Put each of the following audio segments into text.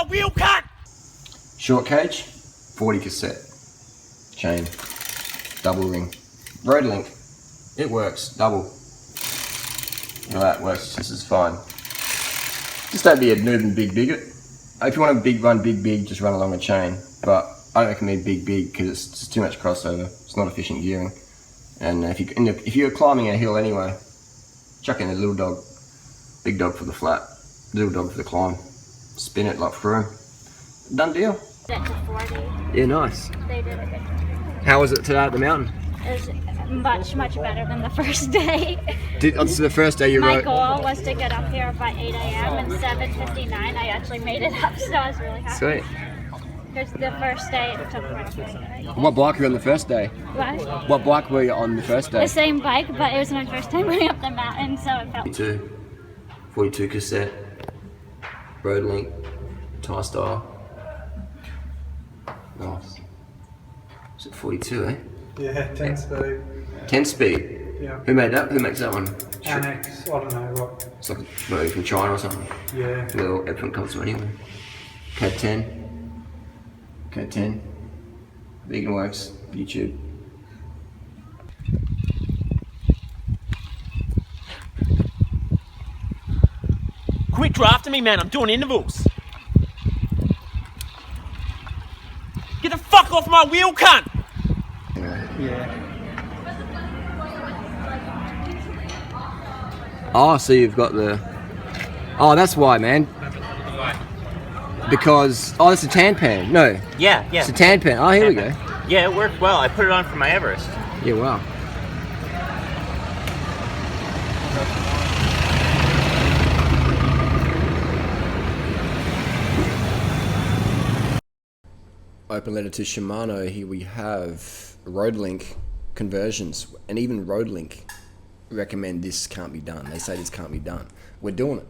my wheel, cunt! Short cage, 40 cassette. Chain, double ring. Road link, it works, double. Look at that, works just as fine. Just don't be a noob and big it. If you want a big run, big, just run along a chain. But I don't recommend big because it's just too much crossover. It's not efficient gearing. And if you're climbing a hill anyway, chuck in a little dog, big dog for the flat, little dog for the climb. Spin it like through. Done deal. Set to 40. Yeah, nice. They did a good job. How was it today at the mountain? It was much better than the first day. So the first day you My rode? goal was to get up here by 8 a.m. and 7:59 I actually made it up, so I was really happy. Sweet. Because the first day it took quite a bit. What bike were you on the first day? What? What bike were you on the first day? The same bike, but it was my first time going up the mountain, so it felt... 42 cassette, road link, tie style. Nice. Is it 42, eh? Yeah, 10 speed. 10 speed? Yeah. Who made that? Who makes that one? Annex, I don't know what. It's like maybe from China or something. Yeah. Well, everything comes from anywhere. Cat 10. Cat 10. Vegan Works, YouTube. Quit drafting me, man. I'm doing intervals. Get the fuck off my wheel, cunt! Yeah. Oh, so you've got the... Oh, that's why, man. Because... Oh, it's a tan pan. No. Yeah. It's a tan pan. Oh, here we go. Yeah, it worked well. I put it on for my Everest. Yeah, wow. Open letter to Shimano. Here we have RoadLink conversions, and even RoadLink recommend this can't be done. They say this can't be done. We're doing it.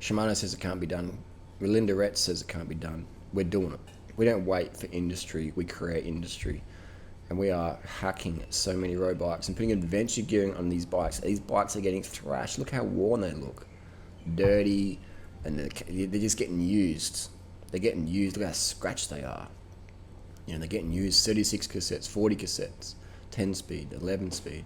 Shimano says it can't be done. Relinda Retz says it can't be done. We're doing it. We don't wait for industry. We create industry. And we are hacking so many road bikes and putting adventure gearing on these bikes. These bikes are getting thrashed. Look how worn they look. Dirty, and they're just getting used. They're getting used. Look how scratched they are. You know, they're getting used 36 cassettes, 40 cassettes, 10 speed, 11 speed.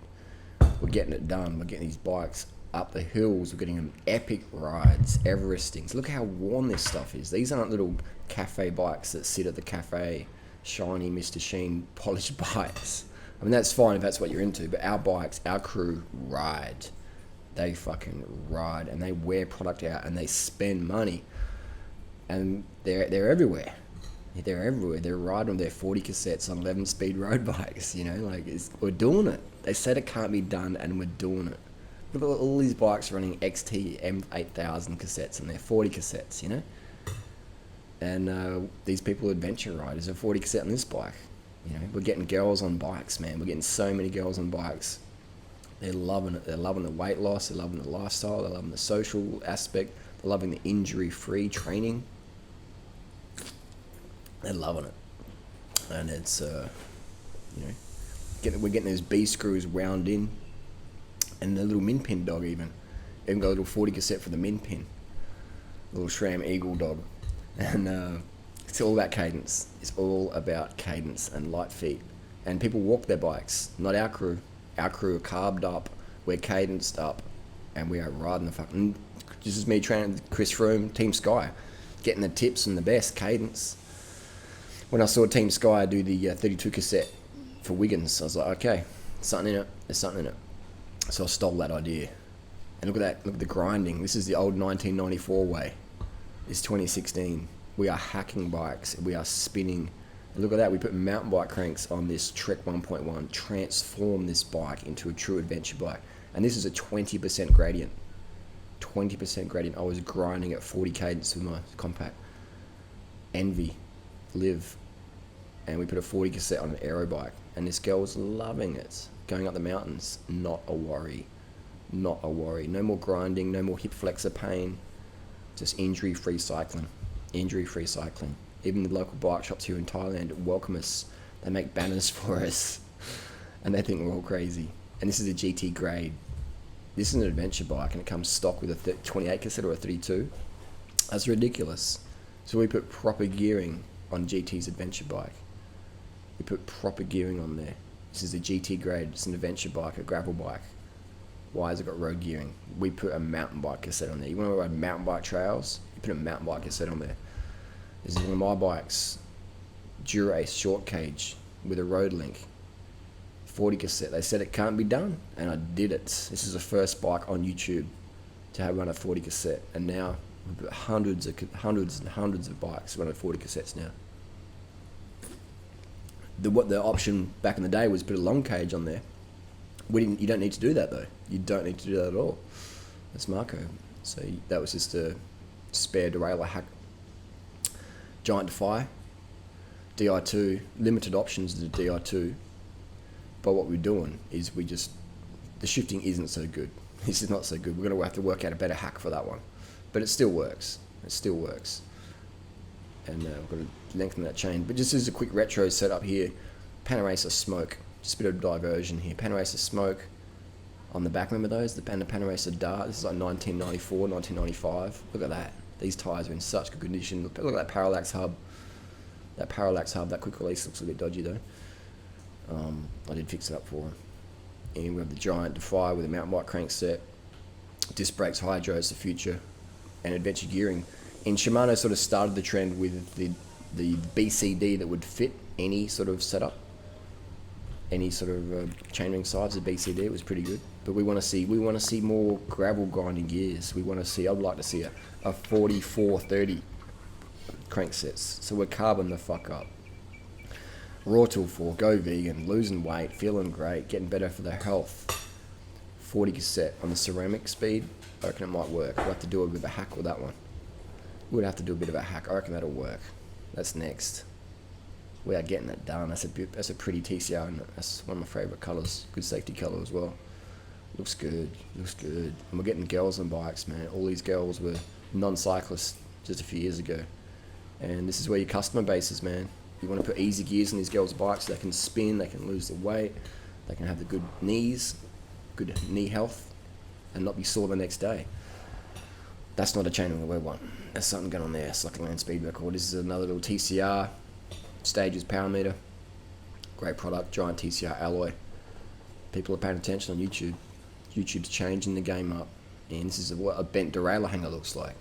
We're getting it done. We're getting these bikes up the hills. We're getting them epic rides, Everestings. Look how worn this stuff is. These aren't little cafe bikes that sit at the cafe, shiny Mr. Sheen polished bikes. I mean, that's fine if that's what you're into, but our bikes, our crew ride. They fucking ride, and they wear product out, and they spend money. And they're everywhere. They're everywhere. They're riding on their 40 cassettes on 11 speed road bikes, you know, like we're doing it. They said it can't be done, and we're doing it. Look at all these bikes running XT M8000 cassettes, and they're 40 cassettes, you know. And these people, adventure riders, are 40 cassette on this bike. You know, we're getting girls on bikes, man. We're getting so many girls on bikes. They're loving it. They're loving the weight loss. They're loving the lifestyle. They're loving the social aspect. They're loving the injury-free training. They're loving it, and it's you know, we're getting those B screws wound in, and the little min pin dog even got a little 40 cassette for the min pin, little Sram Eagle dog, and it's all about cadence. It's all about cadence and light feet, and people walk their bikes. Not our crew. Our crew are carbed up. We're cadenced up, and we are riding the fucking. This is me training Chris Froome, Team Sky, getting the tips and the best cadence. When I saw Team Sky do the 32 cassette for Wiggins, I was like, okay, something in it. There's something in it. So I stole that idea. And look at that. Look at the grinding. This is the old 1994 way. It's 2016. We are hacking bikes. We are spinning. And look at that. We put mountain bike cranks on this Trek 1.1. Transform this bike into a true adventure bike. And this is a 20% gradient. 20% gradient. I was grinding at 40 cadence with my compact. Envy. Live. And we put a 40 cassette on an aero bike, and this girl was loving it. Going up the mountains, not a worry. Not a worry. No more grinding, no more hip flexor pain. Just injury-free cycling. Injury-free cycling. Even the local bike shops here in Thailand welcome us. They make banners for us, and they think we're all crazy. And this is a GT grade. This is an adventure bike, and it comes stock with a 28 cassette or a 32. That's ridiculous. So we put proper gearing on GT's adventure bike. We put proper gearing on there. This is a GT grade. It's an adventure bike, a gravel bike. Why has it got road gearing? We put a mountain bike cassette on there. You want to ride mountain bike trails? You put a mountain bike cassette on there. This is one of my bikes, Durace short cage with a road link, 40 cassette. They said it can't be done, and I did it. This is the first bike on YouTube to have run a 40 cassette, and now we've got hundreds and hundreds of bikes running 40 cassettes now. The option back in the day was put a long cage on there. You don't need to do that though. You don't need to do that at all. That's Marco. So that was just a spare derailleur hack. Giant Defy, Di2, limited options to the Di2. But what we're doing is the shifting isn't so good. This is not so good. We're going to have to work out a better hack for that one. But it still works. It still works. And we're going to lengthen that chain. But just as a quick retro setup here, Panaracer Smoke. Just a bit of diversion here. Panaracer Smoke on the back. Remember those? The Panaracer Dart. This is like 1994, 1995. Look at that. These tyres are in such good condition. Look at that Parallax hub. That quick release looks a bit dodgy though. I did fix it up for him. And we have the Giant Defy with a mountain bike crankset. Disc brakes, hydros, the future, and adventure gearing. And Shimano sort of started the trend with the BCD that would fit any sort of setup. Any sort of chainring size of BCD, it was pretty good. But we want to see more gravel grinding gears. I'd like to see a 4430 cranksets. So we're carbon the fuck up. Raw Tool 4, go vegan, losing weight, feeling great, getting better for their health. 40 cassette on the ceramic speed. I reckon it might work. We'll have to do a bit of a hack with that one. We'd have to do a bit of a hack. I reckon that'll work. That's next. We are getting that done. That's a pretty TCR, and that's one of my favourite colours. Good safety colour as well. Looks good. And we're getting girls on bikes, man. All these girls were non-cyclists just a few years ago, and this is where your customer base is, man. You want to put easy gears on these girls' bikes so they can spin, they can lose the weight, they can have the good knees, good knee health, and not be sore the next day. That's not a chain on the web one. There's something going on there. Cycling Land speed record. This is another little TCR. Stages power meter. Great product. Giant TCR alloy. People are paying attention on YouTube. YouTube's changing the game up. And this is what a bent derailleur hanger looks like.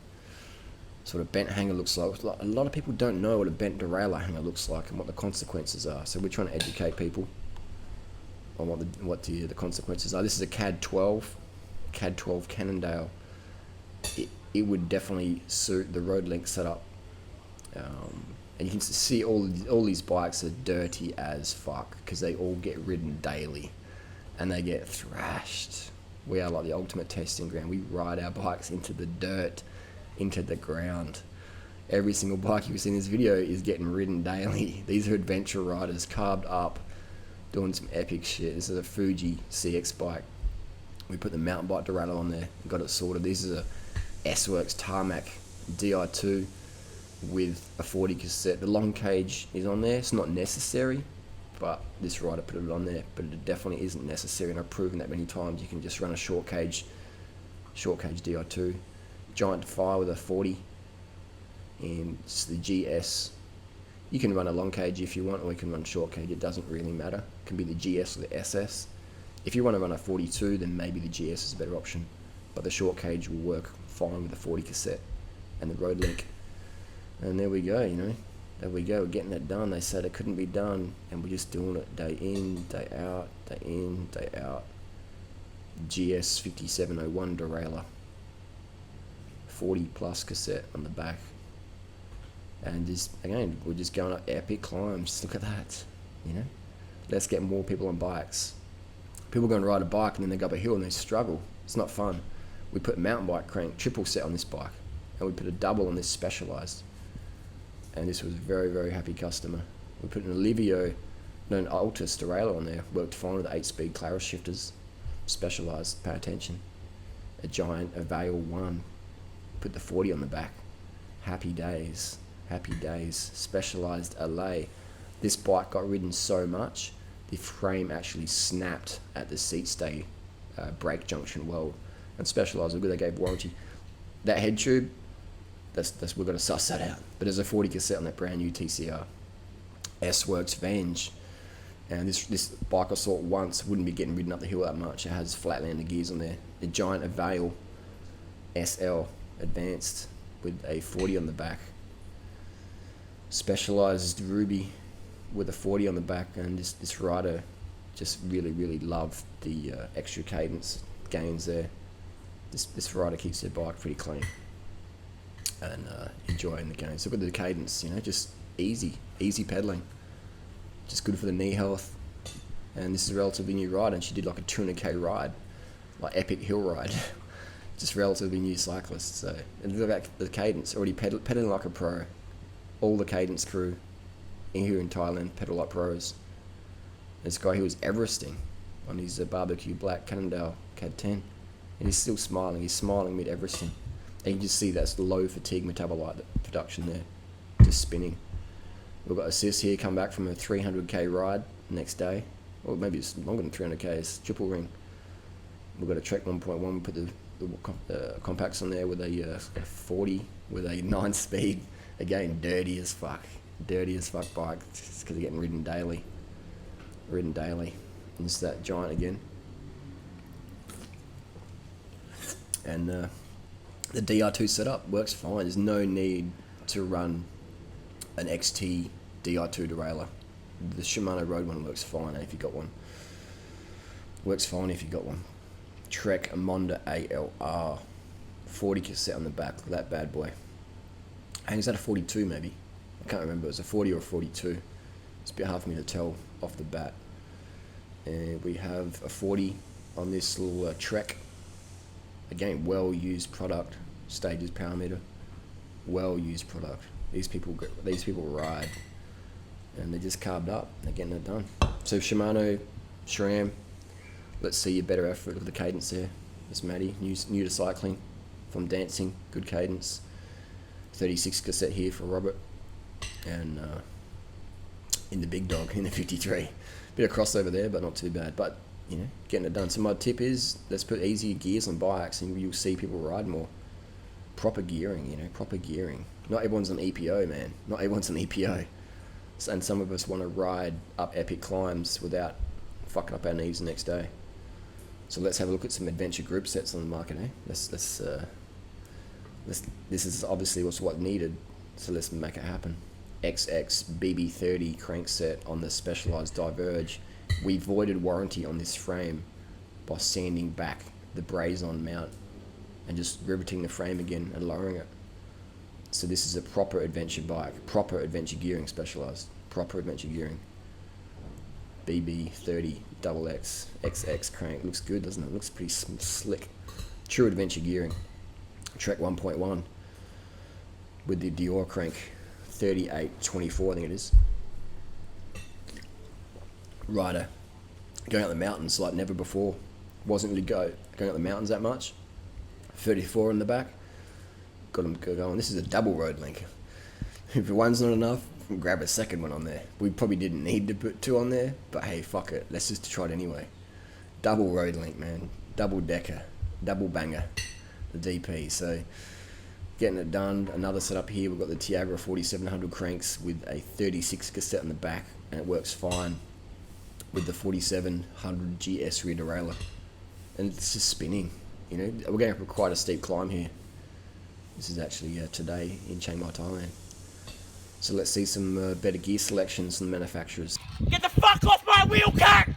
Sort of bent hanger looks like. A lot of people don't know what a bent derailleur hanger looks like and what the consequences are. So we're trying to educate people on what the consequences are. This is a CAD 12 Cannondale. It would definitely suit the road link setup. And you can see all these bikes are dirty as fuck because they all get ridden daily and they get thrashed. We are like the ultimate testing ground. We ride our bikes into the dirt, into the ground. Every single bike you see in this video is getting ridden daily. These are adventure riders, carved up, doing some epic shit. This is a Fuji CX bike. We put the mountain bike derailleur on there, got it sorted. This is a S-Works Tarmac Di2 with a 40 cassette. The long cage is on there. It's not necessary, but this rider put it on there. But it definitely isn't necessary, and I've proven that many times. You can just run a short cage Di2. Giant Defy with a 40, and it's the GS. You can run a long cage if you want, or you can run short cage. It doesn't really matter. It can be the GS or the SS. If you want to run a 42, then maybe the GS is a better option. But the short cage will work fine with the 40 cassette and the road link. And there we go, There we go, we're getting that done. They said it couldn't be done, and we're just doing it day in, day out, day in, day out. GS 5701 derailleur. 40 plus cassette on the back. And just, again, we're just going up epic climbs. Look at that, Let's get more people on bikes. People go and ride a bike and then they go up a hill and they struggle. It's not fun. We put mountain bike crank, triple set on this bike, and we put a double on this Specialized. And this was a very, very happy customer. We put an an Altus derailleur on there. Worked fine with the 8-speed Claris shifters. Specialized, pay attention. A Giant Avail 1. Put the 40 on the back. Happy days. Happy days. Specialized Allay. This bike got ridden so much, the frame actually snapped at the seat stay brake junction weld. And Specialized were good, they gave warranty. That head tube we've got to suss that out. But there's a 40 cassette on that brand new TCR S-Works Venge, and this bike I saw it once wouldn't be getting ridden up the hill that much. It has flatlander gears on there. The giant Avail SL Advanced with a 40 on the back. Specialized Ruby with a 40 on the back, and this rider just really loved the extra cadence gains there. This rider keeps their bike pretty clean and enjoying the gains. Look at the cadence, just easy pedaling, just good for the knee health. And this is a relatively new ride, and she did like a 200k ride, like epic hill ride. Just relatively new cyclist. So, and look at the cadence, already pedaling like a pro. All the cadence crew in here in Thailand pedal like pros. This guy, he was Everesting on his barbecue black Cannondale CAD 10, and he's still smiling. He's smiling mid Everesting. And you can just see that's the low fatigue metabolite production there, just spinning. We've got assist here, come back from a 300k ride next day, or maybe it's longer than 300k. It's triple ring. We've got a Trek 1.1. We put the compacts on there with a 40 with a 9-speed. Again, dirty as fuck bike, just because they're getting ridden daily. And it's that giant again. And the DR2 setup works fine. There's no need to run an XT DR2 derailleur. The Shimano Road one works fine if you got one. Trek Amonda ALR, 40 cassette on the back. Look at that bad boy. I think it's at a 42 maybe. I can't remember. It was a 40 or a 42. It's a bit hard for me to tell off the bat. And we have a 40 on this little Trek. Again, well-used product. Stages power meter. Well-used product. These people ride, and they're just carved up. They're getting it done. So Shimano, SRAM. Let's see your better effort of the cadence there. It's Maddie, new to cycling, from dancing, good cadence. 36 cassette here for Robert, and in the big dog in the 53. Bit of crossover there, but not too bad. But getting it done. So my tip is, let's put easier gears on bikes, and you'll see people ride more. Proper gearing, proper gearing. Not everyone's on EPO, man. Not everyone's on EPO. And some of us want to ride up epic climbs without fucking up our knees the next day. So let's have a look at some adventure group sets on the market, eh? This is obviously what's needed, so let's make it happen. XX BB30 crankset on the Specialized Diverge. We voided warranty on this frame by sanding back the braze-on mount and just riveting the frame again and lowering it. So this is a proper adventure bike, proper adventure gearing, Specialized, proper adventure gearing. BB30 XX XX crank, looks good, doesn't it? Looks pretty slick. True adventure gearing. Trek 1.1 with the Dior crank, 3824 I think it is. Rider going up the mountains like never before. Wasn't really going up the mountains that much. 34 in the back. Got them going. This is a double road link. If one's not enough, grab a second one on there. We probably didn't need to put two on there, but hey, fuck it. Let's just try it anyway. Double road link, man. Double decker. Double banger. The DP. So getting it done. Another setup here. We've got the Tiagra 4700 cranks with a 36 cassette on the back, and it works fine with the 4700 GS rear derailleur. And it's just spinning. We're going up quite a steep climb here. This is actually today in Chiang Mai, Thailand. So let's see some better gear selections from the manufacturers. Get the fuck off my wheel, cat!